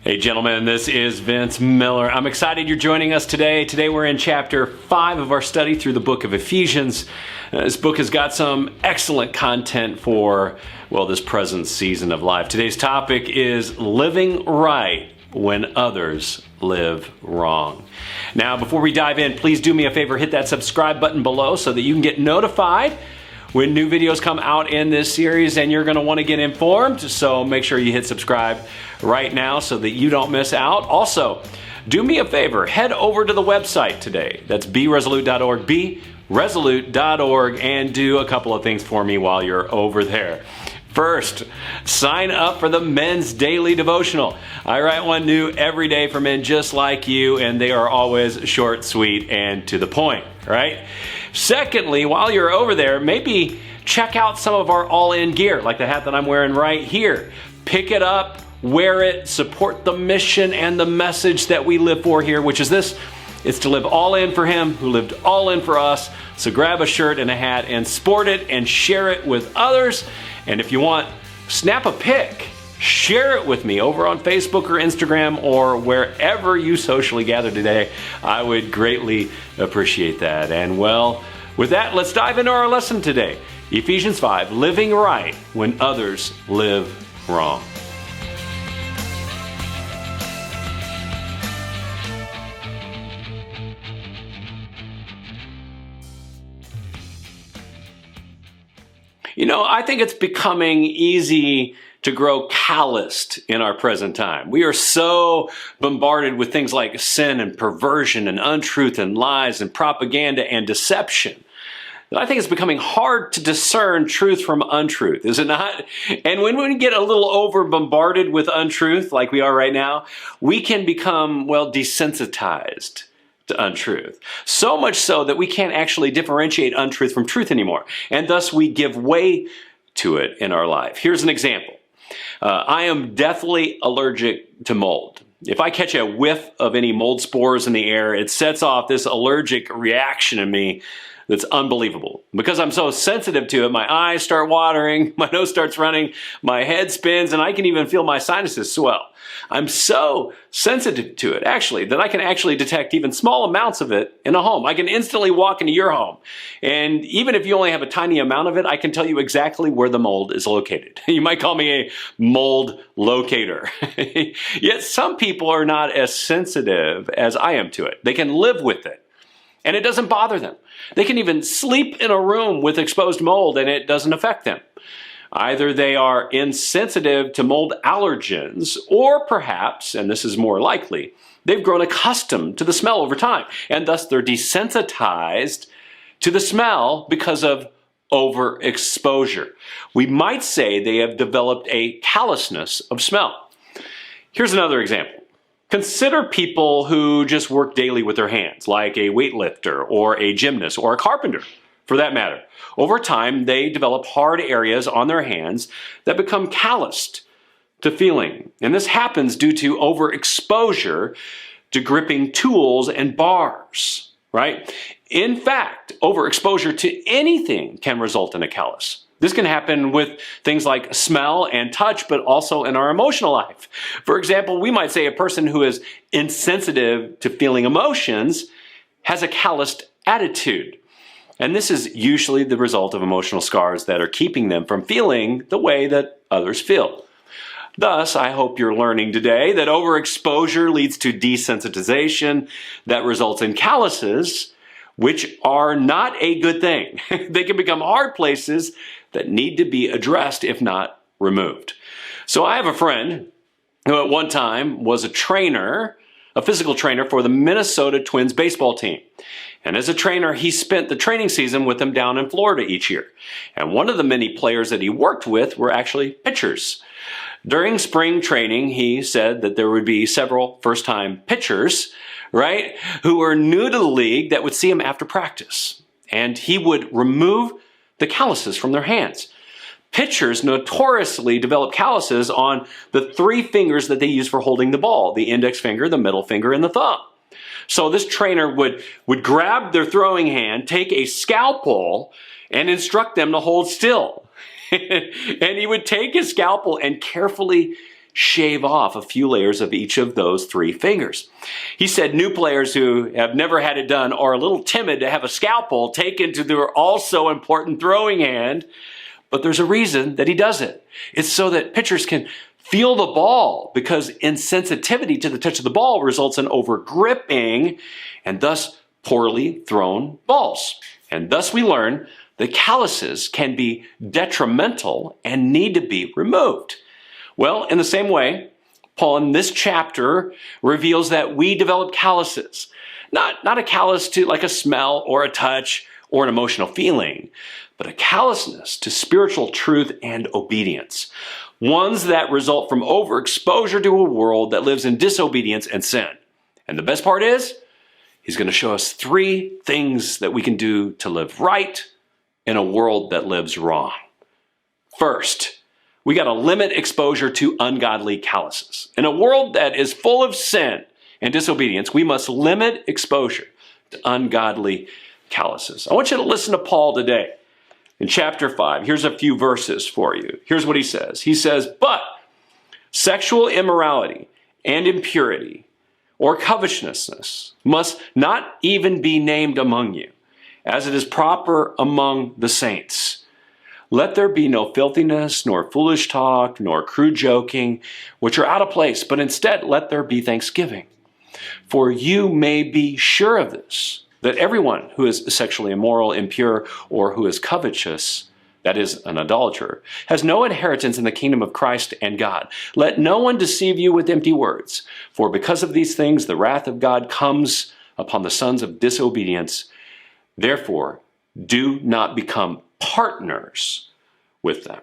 Hey gentlemen, this is Vince Miller. I'm excited you're joining us today. Today we're in chapter 5 of our study through the book of Ephesians. This book has got some excellent content for, well, this present season of life. Today's topic is living right when others live wrong. Now, before we dive in, please do me a favor, hit that subscribe button below so that you can get notified when new videos come out in this series, and you're going to want to get informed, so make sure you hit subscribe right now so that you don't miss out. Also, do me a favor, head over to the website today. That's beresolute.org, beresolute.org, and do a couple of things for me while you're over there. First, sign up for the Men's Daily Devotional. I write one new every day for men just like you, and they are always short, sweet, and to the point, right? Secondly, while you're over there, maybe check out some of our all-in gear, like the hat that I'm wearing right here. Pick it up, wear it, support the mission and the message that we live for here, which is this. It's to live all in for Him who lived all in for us. So grab a shirt and a hat and sport it and share it with others. And if you want, snap a pic. Share it with me over on Facebook or Instagram or wherever you socially gather today. I would greatly appreciate that. And well, with that, let's dive into our lesson today. Ephesians 5, living right when others live wrong. You know, I think it's becoming easy to grow calloused in our present time. We are so bombarded with things like sin and perversion and untruth and lies and propaganda and deception that I think it's becoming hard to discern truth from untruth, is it not? And when we get a little over bombarded with untruth like we are right now, we can become, well, desensitized to untruth. So much so that we can't actually differentiate untruth from truth anymore. And thus we give way to it in our life. Here's an example. I am deathly allergic to mold. If I catch a whiff of any mold spores in the air, it sets off this allergic reaction in me that's unbelievable. Because I'm so sensitive to it, my eyes start watering, my nose starts running, my head spins, and I can even feel my sinuses swell. I'm so sensitive to it, actually, that I can actually detect even small amounts of it in a home. I can instantly walk into your home, and even if you only have a tiny amount of it, I can tell you exactly where the mold is located. You might call me a mold locator. Yet some people are not as sensitive as I am to it. They can live with it, and it doesn't bother them. They can even sleep in a room with exposed mold, and it doesn't affect them. Either they are insensitive to mold allergens, or perhaps, and this is more likely, they've grown accustomed to the smell over time, and thus they're desensitized to the smell because of overexposure. We might say they have developed a callousness of smell. Here's another example. Consider people who just work daily with their hands, like a weightlifter or a gymnast or a carpenter, for that matter. Over time, they develop hard areas on their hands that become calloused to feeling. And this happens due to overexposure to gripping tools and bars, right? In fact, overexposure to anything can result in a callus. This can happen with things like smell and touch, but also in our emotional life. For example, we might say a person who is insensitive to feeling emotions has a calloused attitude. And this is usually the result of emotional scars that are keeping them from feeling the way that others feel. Thus, I hope you're learning today that overexposure leads to desensitization that results in calluses, which are not a good thing. They can become hard places that need to be addressed, if not removed. So I have a friend who at one time was a trainer, a physical trainer for the Minnesota Twins baseball team. And as a trainer, he spent the training season with them down in Florida each year. And one of the many players that he worked with were actually pitchers. During spring training, he said that there would be several first-time pitchers, right, who were new to the league that would see him after practice. And he would remove the calluses from their hands. Pitchers notoriously develop calluses on the 3 fingers that they use for holding the ball, the index finger, the middle finger, and the thumb. So this trainer would grab their throwing hand, take a scalpel, and instruct them to hold still. And he would take his scalpel and carefully shave off a few layers of each of those 3 fingers. He said new players who have never had it done are a little timid to have a scalpel taken to their also important throwing hand, but there's a reason that he does it. It's so that pitchers can feel the ball, because insensitivity to the touch of the ball results in over-gripping and thus poorly thrown balls. And thus we learn that calluses can be detrimental and need to be removed. Well, in the same way, Paul in this chapter reveals that we develop calluses. Not a callus to like a smell or a touch or an emotional feeling, but a callousness to spiritual truth and obedience. Ones that result from overexposure to a world that lives in disobedience and sin. And the best part is, he's going to show us 3 things that we can do to live right in a world that lives wrong. First, we got to limit exposure to ungodly calluses. In a world that is full of sin and disobedience, we must limit exposure to ungodly calluses. I want you to listen to Paul today. In chapter 5, here's a few verses for you. Here's what he says. He says, "But sexual immorality and impurity or covetousness must not even be named among you, as it is proper among the saints. Let there be no filthiness, nor foolish talk, nor crude joking, which are out of place, but instead let there be thanksgiving. For you may be sure of this, that everyone who is sexually immoral, impure, or who is covetous, that is, an idolater, has no inheritance in the kingdom of Christ and God. Let no one deceive you with empty words, for because of these things the wrath of God comes upon the sons of disobedience. Therefore, do not become partners with them."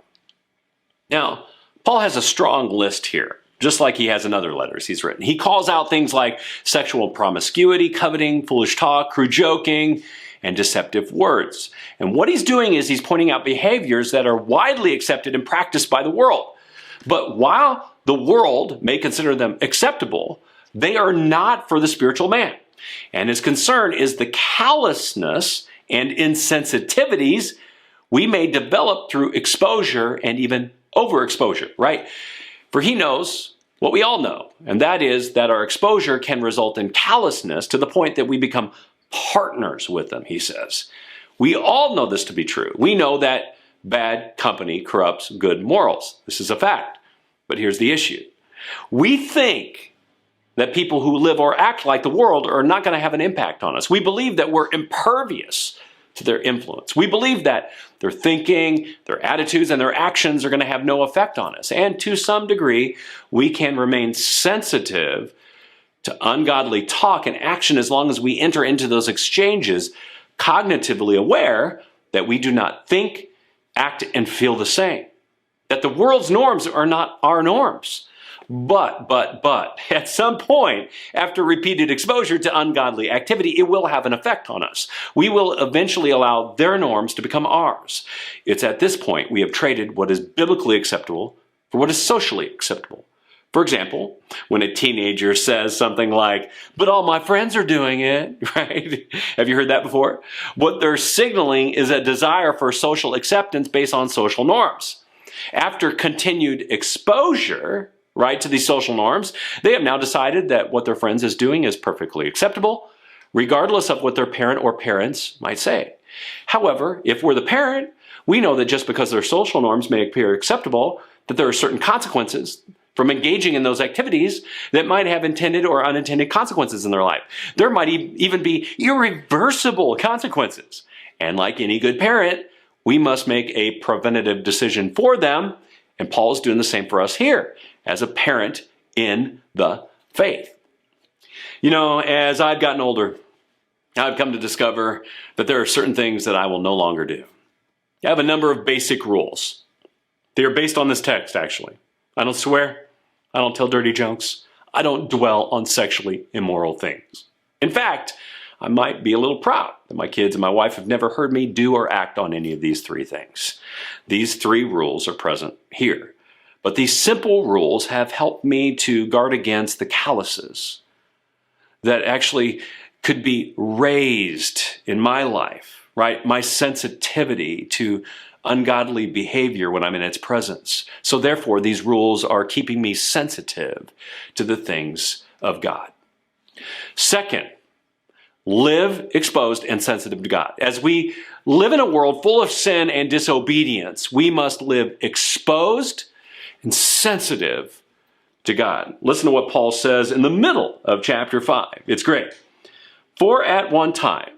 Now, Paul has a strong list here, just like he has in other letters he's written. He calls out things like sexual promiscuity, coveting, foolish talk, crude joking, and deceptive words. And what he's doing is he's pointing out behaviors that are widely accepted and practiced by the world. But while the world may consider them acceptable, they are not for the spiritual man. And his concern is the callousness and insensitivities we may develop through exposure and even overexposure, right? For he knows what we all know, and that is that our exposure can result in callousness to the point that we become partners with them, he says. We all know this to be true. We know that bad company corrupts good morals. This is a fact. But here's the issue. We think that people who live or act like the world are not going to have an impact on us. We believe that we're impervious to their influence. We believe that their thinking, their attitudes, and their actions are going to have no effect on us. And to some degree, we can remain sensitive to ungodly talk and action as long as we enter into those exchanges cognitively aware that we do not think, act, and feel the same. That the world's norms are not our norms. But, at some point, after repeated exposure to ungodly activity, it will have an effect on us. We will eventually allow their norms to become ours. It's at this point we have traded what is biblically acceptable for what is socially acceptable. For example, when a teenager says something like, "But all my friends are doing it," right? Have you heard that before? What they're signaling is a desire for social acceptance based on social norms. After continued exposure, right, to these social norms, they have now decided that what their friends is doing is perfectly acceptable, regardless of what their parent or parents might say. However, if we're the parent, we know that just because their social norms may appear acceptable, that there are certain consequences from engaging in those activities that might have intended or unintended consequences in their life. There might even be irreversible consequences. And like any good parent, we must make a preventative decision for them. And Paul is doing the same for us here as a parent in the faith. You know, as I've gotten older, I've come to discover that there are certain things that I will no longer do. I have a number of basic rules. They are based on this text, actually. I don't swear. I don't tell dirty jokes. I don't dwell on sexually immoral things. In fact, I might be a little proud that my kids and my wife have never heard me do or act on any of these 3 things. These 3 rules are present here. But these simple rules have helped me to guard against the calluses that actually could be raised in my life, right? My sensitivity to ungodly behavior when I'm in its presence. So therefore, these rules are keeping me sensitive to the things of God. Second, live exposed and sensitive to God. As we live in a world full of sin and disobedience, we must live exposed and sensitive to God. Listen to what Paul says in the middle of chapter 5. It's great. For at one time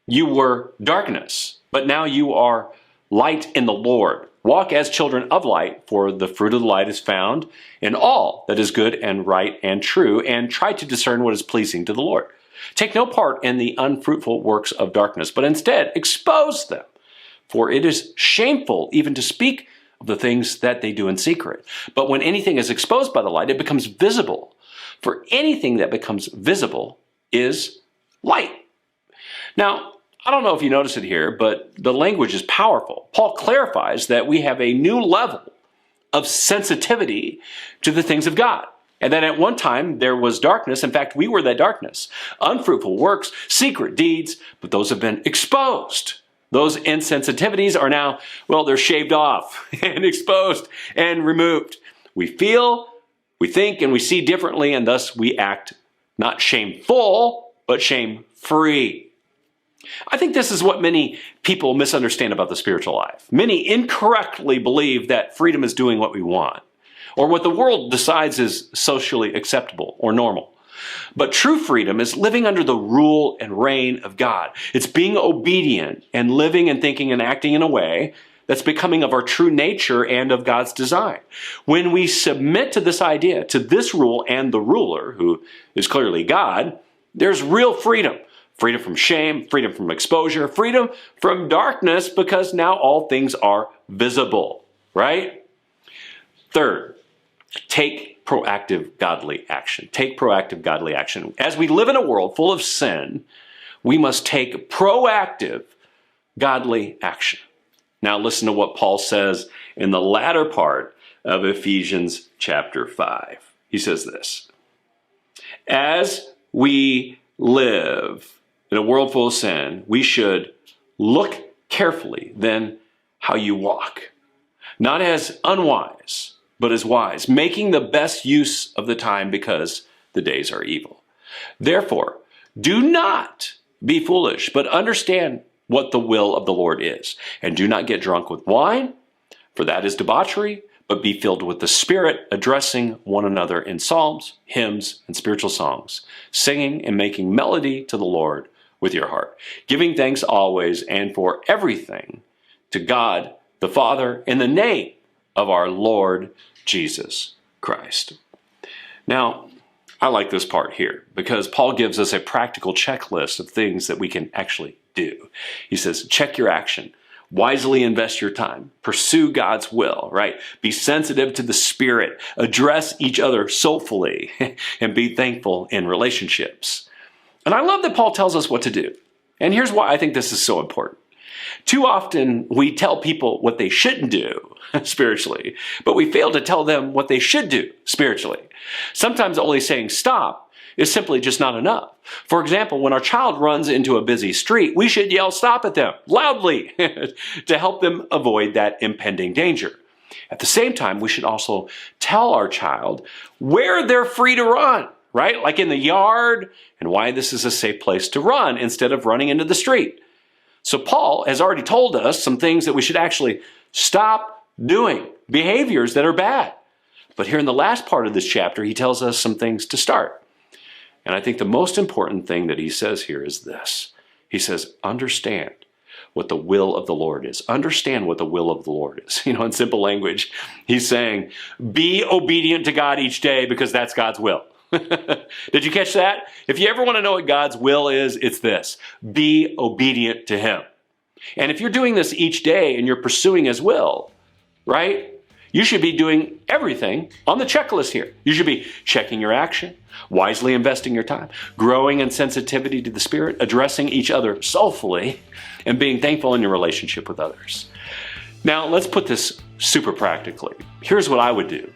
you were darkness, but now you are light in the Lord. Walk as children of light, for the fruit of the light is found in all that is good and right and true, and try to discern what is pleasing to the Lord. Take no part in the unfruitful works of darkness, but instead expose them. For it is shameful even to speak of the things that they do in secret. But when anything is exposed by the light, it becomes visible. For anything that becomes visible is light. Now, I don't know if you notice it here, but the language is powerful. Paul clarifies that we have a new level of sensitivity to the things of God. And that at one time there was darkness. In fact, we were that darkness. Unfruitful works, secret deeds, but those have been exposed. Those insensitivities are now, well, they're shaved off and exposed and removed. We feel, we think, and we see differently, and thus we act not shameful, but shame-free. I think this is what many people misunderstand about the spiritual life. Many incorrectly believe that freedom is doing what we want, or what the world decides is socially acceptable or normal. But true freedom is living under the rule and reign of God. It's being obedient and living and thinking and acting in a way that's becoming of our true nature and of God's design. When we submit to this idea, to this rule and the ruler, who is clearly God, there's real freedom. Freedom from shame, freedom from exposure, freedom from darkness, because now all things are visible, right? Third, take proactive godly action. Take proactive godly action. As we live in a world full of sin, we must take proactive godly action. Now listen to what Paul says in the latter part of Ephesians chapter 5. He says this: as we live in a world full of sin, we should look carefully then how you walk, not as unwise, but as wise, making the best use of the time because the days are evil. Therefore, do not be foolish, but understand what the will of the Lord is. And do not get drunk with wine, for that is debauchery, but be filled with the Spirit, addressing one another in psalms, hymns, and spiritual songs, singing and making melody to the Lord with your heart, giving thanks always and for everything to God the Father in the name of our Lord Jesus Christ. Now, I like this part here because Paul gives us a practical checklist of things that we can actually do. He says, check your action. Wisely invest your time. Pursue God's will, right? Be sensitive to the Spirit. Address each other soulfully and be thankful in relationships. And I love that Paul tells us what to do. And here's why I think this is so important. Too often we tell people what they shouldn't do spiritually, but we fail to tell them what they should do spiritually. Sometimes only saying stop is simply just not enough. For example, when our child runs into a busy street, we should yell stop at them loudly to help them avoid that impending danger. At the same time, we should also tell our child where they're free to run, right? Like in the yard, and why this is a safe place to run instead of running into the street. So Paul has already told us some things that we should actually stop doing, behaviors that are bad. But here in the last part of this chapter, he tells us some things to start. And I think the most important thing that he says here is this. He says, understand what the will of the Lord is. Understand what the will of the Lord is. You know, in simple language, he's saying, be obedient to God each day because that's God's will. Did you catch that? If you ever want to know what God's will is, it's this. Be obedient to Him. And if you're doing this each day and you're pursuing His will, right? You should be doing everything on the checklist here. You should be checking your action, wisely investing your time, growing in sensitivity to the Spirit, addressing each other soulfully, and being thankful in your relationship with others. Now, let's put this super practically. Here's what I would do.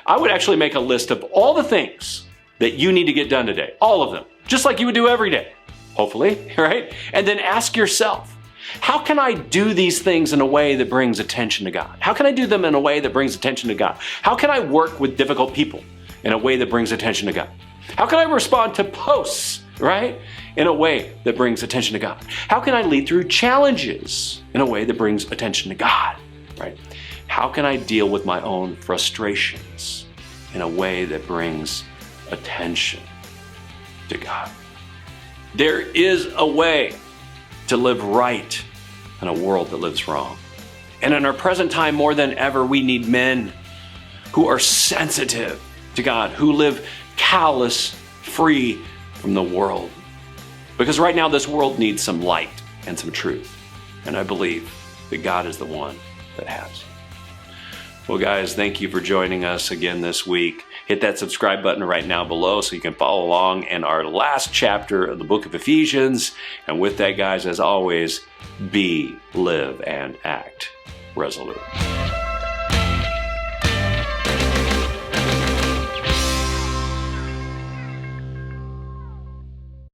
I would actually make a list of all the things that you need to get done today, all of them, just like you would do every day, hopefully, right? And then ask yourself, How can I do these things in a way that brings attention to God? How can I do them in a way that brings attention to God? How can I work with difficult people in a way that brings attention to God? How can I respond to posts, right, in a way that brings attention to God? How can I lead through challenges in a way that brings attention to God, right? How can I deal with my own frustrations in a way that brings attention to God? There is a way to live right in a world that lives wrong. And in our present time, more than ever, we need men who are sensitive to God, who live callous, free from the world. Because right now, this world needs some light and some truth. And I believe that God is the one that has. Well, guys, thank you for joining us again this week. Hit that subscribe button right now below so you can follow along in our last chapter of the book of Ephesians. And with that, guys, as always, be, live, and act resolute.